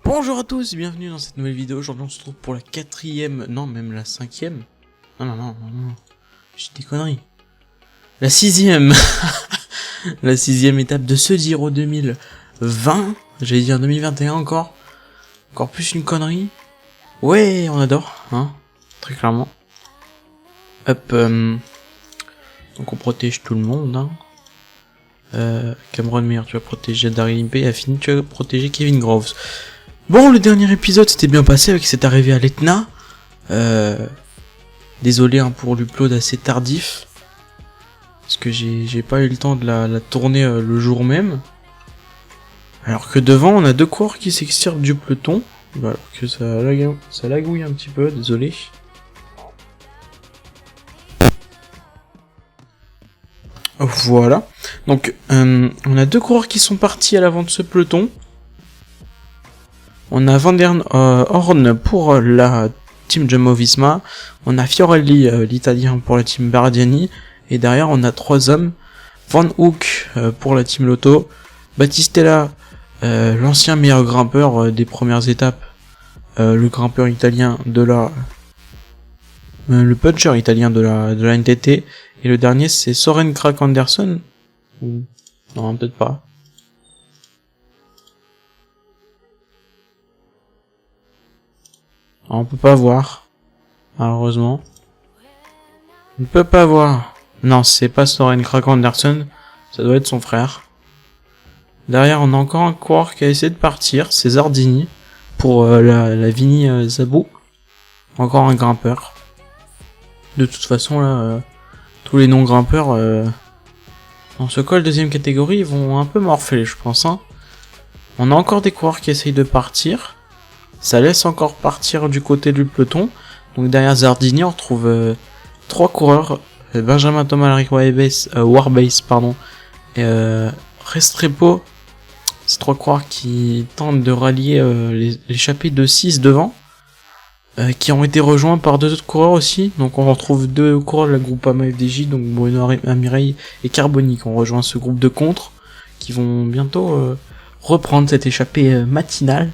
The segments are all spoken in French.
Bonjour à tous, bienvenue dans cette nouvelle vidéo. Aujourd'hui on se retrouve pour la quatrième, non même la cinquième. Non, j'ai des conneries. La sixième, la sixième étape de ce Giro 2020. J'allais dire 2021 encore plus une connerie. Ouais, on adore, hein, très clairement. Hop, donc on protège tout le monde, hein. Cameron Meyer, tu vas protéger Daryl Impey, et Affini, tu vas protéger Kevin Groves. Bon, le dernier épisode s'était bien passé avec cette arrivée à l'Etna. Désolé hein, pour l'upload assez tardif. Parce que j'ai pas eu le temps de la tourner le jour même. Alors que devant, on a deux coureurs qui s'extirpent du peloton. Alors que ça lagouille un petit peu, désolé. Voilà. Donc, on a deux coureurs qui sont partis à l'avant de ce peloton. On a Van der Horn pour la team Jumbo-Visma, on a Fiorelli, l'italien, pour la team Bardiani, et derrière on a trois hommes, Van Hoek pour la team Lotto, Battistella, l'ancien meilleur grimpeur des premières étapes, le grimpeur italien de la... le puncher italien de la NTT, et le dernier c'est Søren Kragh Andersen, non peut-être pas. On peut pas voir, malheureusement. On ne peut pas voir. Non, c'est pas Søren Kragh Andersen, ça doit être son frère. Derrière, on a encore un coureur qui a essayé de partir, c'est Zardini, pour la Vini Zabou. Encore un grimpeur. De toute façon, là, tous les non-grimpeurs, dans ce col deuxième catégorie, ils vont un peu morfler, je pense. Hein. On a encore des coureurs qui essayent de partir. Ça laisse encore partir du côté du peloton. Donc derrière Zardini, on retrouve trois coureurs. Benjamin Thomas Warbase, et Restrepo. C'est trois coureurs qui tentent de rallier l'échappée de 6 devant. Qui ont été rejoints par deux autres coureurs aussi. Donc on retrouve deux coureurs de la Groupama FDJ, donc Bruno Amireille et Carboni, qui ont rejoint ce groupe de contre, qui vont bientôt reprendre cette échappée matinale.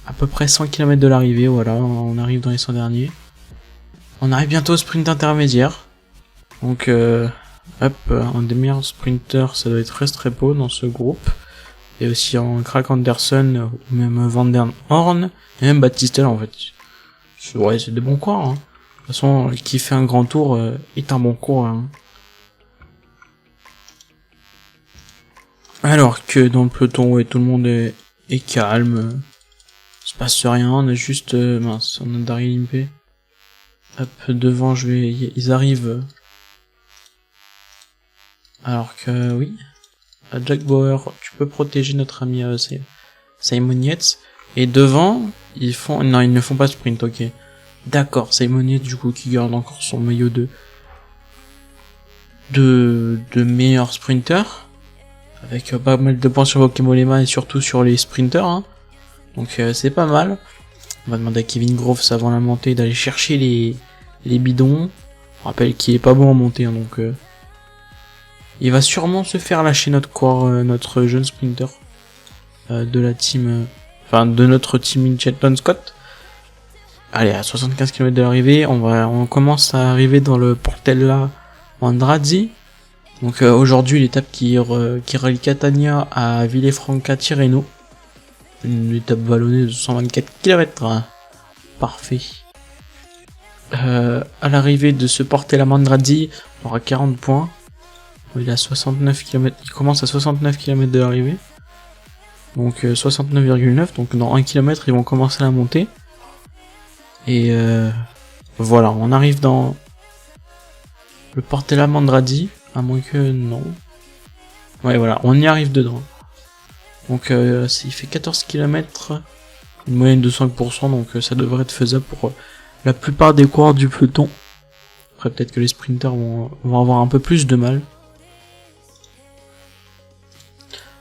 À peu près 100 km de l'arrivée, voilà, on arrive dans les 100 derniers. On arrive bientôt au sprint intermédiaire. Donc, hop, un des meilleurs sprinters, ça doit être Restrepo dans ce groupe. Et aussi en Kragh Andersen, ou même Van der Horn, et même Battistella en fait. Ouais, c'est des bons coureurs. Hein. De toute façon, qui fait un grand tour est un bon coureur. Hein. Alors que dans le peloton, ouais, tout le monde est calme. Il se passe rien, on a juste... mince, on a Daryl Impey. Hop, devant, ils arrivent. Alors que, oui. Jack Bauer, tu peux protéger notre ami Simon Yates. Et devant, non, ils ne font pas sprint, ok. D'accord, Simon Yates, du coup, qui garde encore son maillot de meilleur sprinter. Avec pas mal de points sur Wokemolema et surtout sur les sprinters, hein. Donc c'est pas mal. On va demander à Kevin Groves avant la montée d'aller chercher les bidons. On rappelle qu'il est pas bon en montée, hein, donc il va sûrement se faire lâcher notre jeune sprinter de la team, de notre team Chetton Scott. Allez, à 75 km de l'arrivée, on commence à arriver dans le Portella Andrade. Donc aujourd'hui l'étape qui relie Catania à Villefranca Tirreno. Une étape vallonnée de 124 km. Hein. Parfait. À l'arrivée de ce Portella Andrade, on aura 40 points. Il est à 69 km. Il commence à 69 km de l'arrivée. Donc 69,9. Donc dans 1 km, ils vont commencer la montée. Et voilà, on arrive dans le Portella Andrade. À moins que non. Ouais, voilà, on y arrive dedans. Donc il fait 14 km, une moyenne de 5%, donc ça devrait être faisable pour la plupart des coureurs du peloton. Après peut-être que les sprinters vont avoir un peu plus de mal.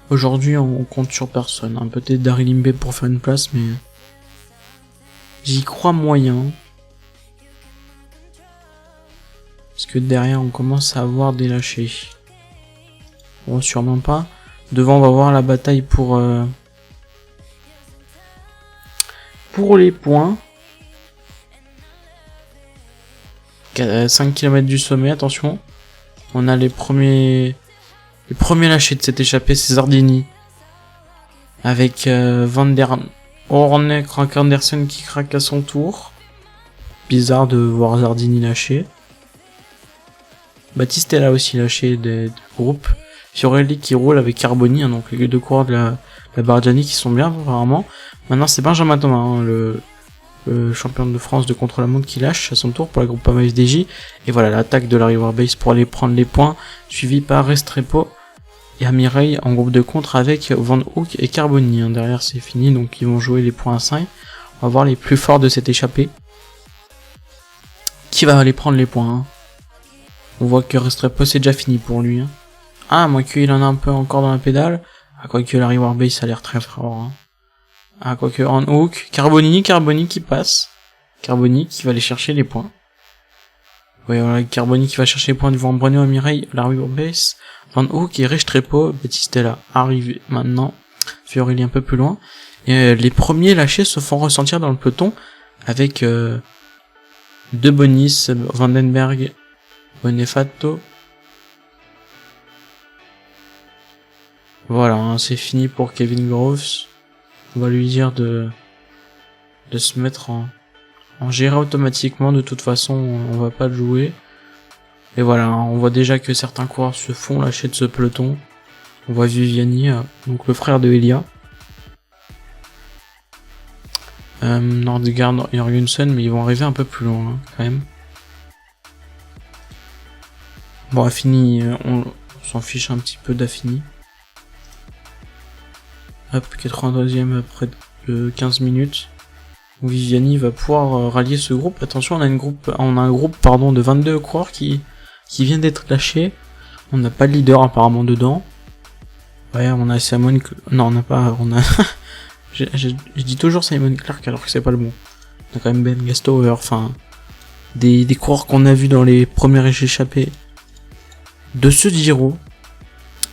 Aujourd'hui on compte sur personne, hein. Peut-être Daryl Impey pour faire une place, mais j'y crois moyen. Parce que derrière on commence à avoir des lâchés. Bon, sûrement pas. Devant, on va voir la bataille pour pour les points. 5 km du sommet, attention. On a les premiers lâchés de cette échappée, c'est Zardini. Avec Van der Horne, Crack Anderson qui craque à son tour. Bizarre de voir Zardini lâcher. Baptiste est là aussi lâché du groupe. Fiorelli qui roule avec Carboni, hein, donc les deux coureurs de la Bardiani qui sont bien apparemment. Maintenant c'est Benjamin Thomas, hein, le champion de France de contre-la-montre qui lâche à son tour pour la Groupama FDJ. Et voilà l'attaque de la River Base pour aller prendre les points, suivi par Restrepo et Amireille en groupe de contre avec Van Hook et Carboni. Hein. Derrière c'est fini, donc ils vont jouer les points à 5. On va voir les plus forts de cette échappée. Qui va aller prendre les points hein. On voit que Restrepo c'est déjà fini pour lui. Hein. Ah, moi qu'il en a un peu encore dans la pédale. Ah, quoique la River Base ça a l'air très fort. Hein. Ah, quoique Van Hook, Carboni qui passe. Carboni qui va aller chercher les points. Ouais, voilà, Carboni qui va chercher les points devant Bruno Amireille, la River Base. Van Hook et Restrepo, Battistella arrive maintenant. Fiorelli un peu plus loin. Et les premiers lâchés se font ressentir dans le peloton avec De Bonis, Vandenberg, Bonifato. Voilà, hein, c'est fini pour Kevin Groves. On va lui dire de se mettre en gérer automatiquement. De toute façon, on va pas le jouer. Et voilà, hein, on voit déjà que certains coureurs se font lâcher de ce peloton. On voit Viviani, donc le frère de Elia. Nordgaard, Jorgensen, mais ils vont arriver un peu plus loin, hein, quand même. Bon, Affini, on s'en fiche un petit peu d'Affini. Hop, 82e après 15 minutes. Viviani va pouvoir rallier ce groupe. Attention, on a un groupe de 22 coureurs qui vient d'être lâché. On n'a pas de leader apparemment dedans. Ouais, on a Simon... Non, on n'a pas... On a... je dis toujours Simon Clark alors que c'est pas le bon. On a quand même Ben Gastover, enfin... Des coureurs qu'on a vus dans les premières échappées de ce Giro.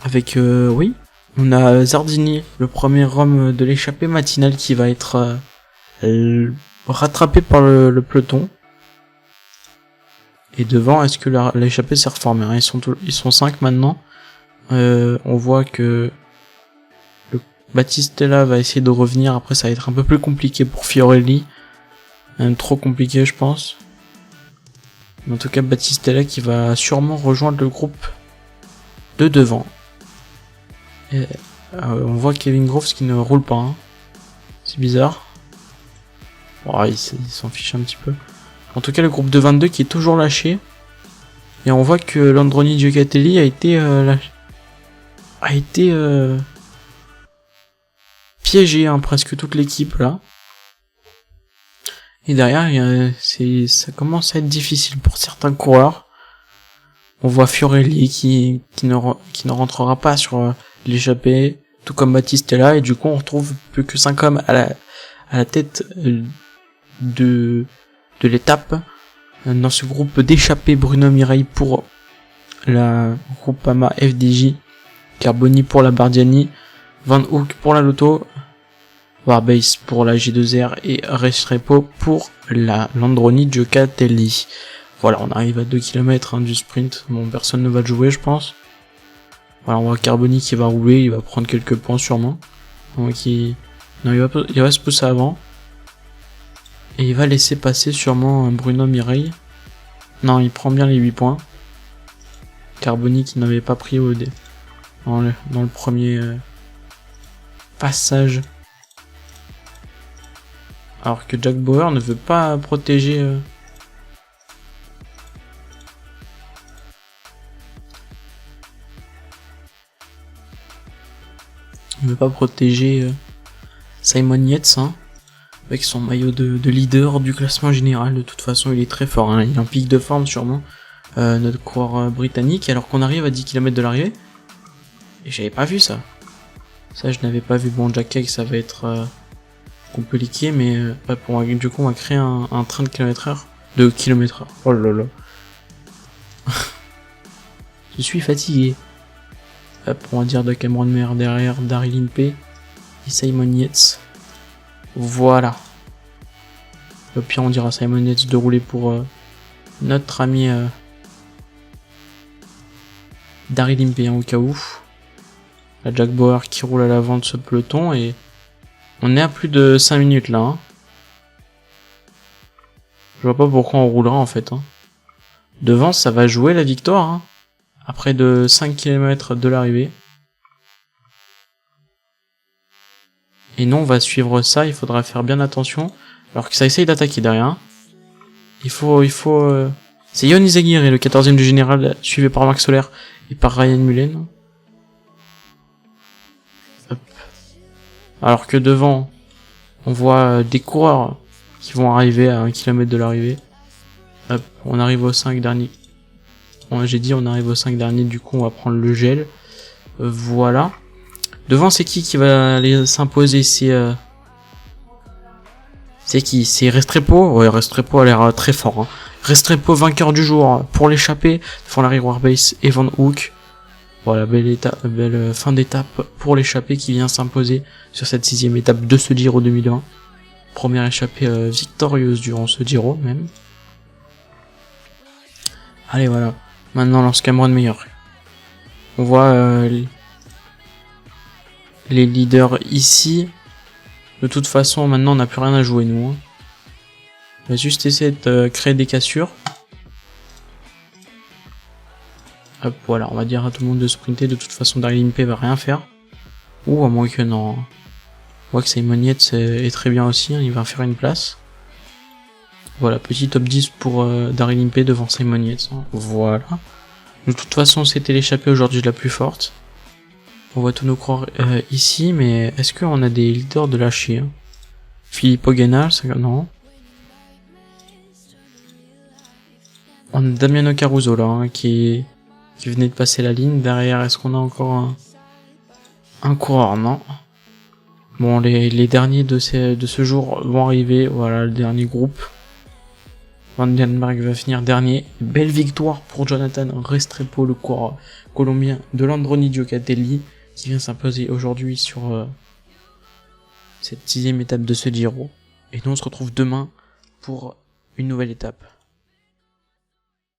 Avec... oui. On a Zardini, le premier homme de l'échappée matinale qui va être rattrapé par le peloton. Et devant, est-ce que l'échappée s'est reformée hein, ils sont 5 maintenant. On voit que Battistella va essayer de revenir. Après, ça va être un peu plus compliqué pour Fiorelli. Même trop compliqué, je pense. Mais en tout cas, Battistella qui va sûrement rejoindre le groupe de devant. Et, on voit Kevin Groves qui ne roule pas. Hein. C'est bizarre. Oh, il s'en fiche un petit peu. En tout cas, le groupe de 22 qui est toujours lâché. Et on voit que Landroni Gioccatelli a été piégé, hein, presque toute l'équipe là. Et derrière, ça commence à être difficile pour certains coureurs. On voit Fiorelli qui ne rentrera pas sur l'échappée, tout comme Battistella, et du coup on retrouve plus que 5 hommes à la tête de l'étape. Dans ce groupe d'échappée, Bruno Mireille pour la Groupama FDJ, Carboni pour la Bardiani, Van Hook pour la Lotto, Warbase pour la G2R et Restrepo pour la Landroni Gioccatelli. Voilà, on arrive à 2 km hein, du sprint. Bon, personne ne va le jouer, je pense. Voilà, on voit Carboni qui va rouler, il va prendre quelques points sûrement. Donc il va se pousser avant. Et il va laisser passer sûrement Bruno Mireille. Non, il prend bien les 8 points. Carboni qui n'avait pas pris dans le premier passage. Alors que Jack Bauer ne veut pas protéger... Il ne veut pas protéger Simon Yates, hein, avec son maillot de leader du classement général. De toute façon, il est très fort. Hein, il est en pic de forme sûrement, notre coureur britannique, alors qu'on arrive à 10 km de l'arrivée. Et j'avais pas vu ça. Ça, je n'avais pas vu. Bon, Jack Cake, ça va être compliqué, mais pas pour moi. Du coup, on va créer un train de km/h. De km/h. Oh là là. Je suis fatigué. Hop, on va dire de Cameron Mer derrière Daryl Impey et Simon Yates. Voilà. Au pire, on dira à Simon Yates de rouler pour notre ami Daryl Impey au cas où. La Jack Bauer qui roule à l'avant de ce peloton et on est à plus de 5 minutes là. Hein. Je vois pas pourquoi on roulera en fait. Hein. Devant, ça va jouer la victoire. Hein. Après de 5 km de l'arrivée. Et non, on va suivre ça, il faudra faire bien attention. Alors que ça essaye d'attaquer derrière. Il faut... C'est Yon Izagirre, le 14e du général, suivi par Max Soler et par Ryan Mullen. Hop. Alors que devant, on voit des coureurs qui vont arriver à 1 km de l'arrivée. Hop, on arrive aux 5 derniers. J'ai dit on arrive aux 5 derniers, du coup on va prendre le gel. Voilà. Devant, c'est qui va aller s'imposer? C'est qui? C'est Restrepo? Ouais, Restrepo a l'air très fort. Hein. Restrepo, vainqueur du jour pour l'échappée. Devant Larry Warbase et Van Hook. Voilà, belle fin d'étape pour l'échappée qui vient s'imposer sur cette 6ème étape de ce Giro 2020. Première échappée victorieuse durant ce Giro même. Allez, voilà. Maintenant, lance Cameron Meyer. On voit les leaders ici. De toute façon, maintenant, on n'a plus rien à jouer, nous. Hein. On va juste essayer de créer des cassures. Hop, voilà, on va dire à tout le monde de sprinter. De toute façon, Daryl Impey va rien faire. Ou à moins que non. On voit que Simon Yates est très bien aussi. Hein, il va faire une place. Voilà, petit top 10 pour Daryl Impey devant Simon Yates. Hein. Voilà. De toute façon, c'était l'échappée aujourd'hui la plus forte. On voit tous nos coureurs ici, mais est-ce qu'on a des leaders de lâcher hein? Filippo Ganna, non. On a Damiano Caruso là, hein, qui venait de passer la ligne. Derrière, est-ce qu'on a encore un coureur? Non. Bon, les derniers de ce jour vont arriver. Voilà, le dernier groupe. Van den Berg va finir dernier. Belle victoire pour Jonathan Restrepo, le coureur colombien de l'Androni Giocattoli, qui vient s'imposer aujourd'hui sur cette 6ème étape de ce Giro. Et nous on se retrouve demain pour une nouvelle étape.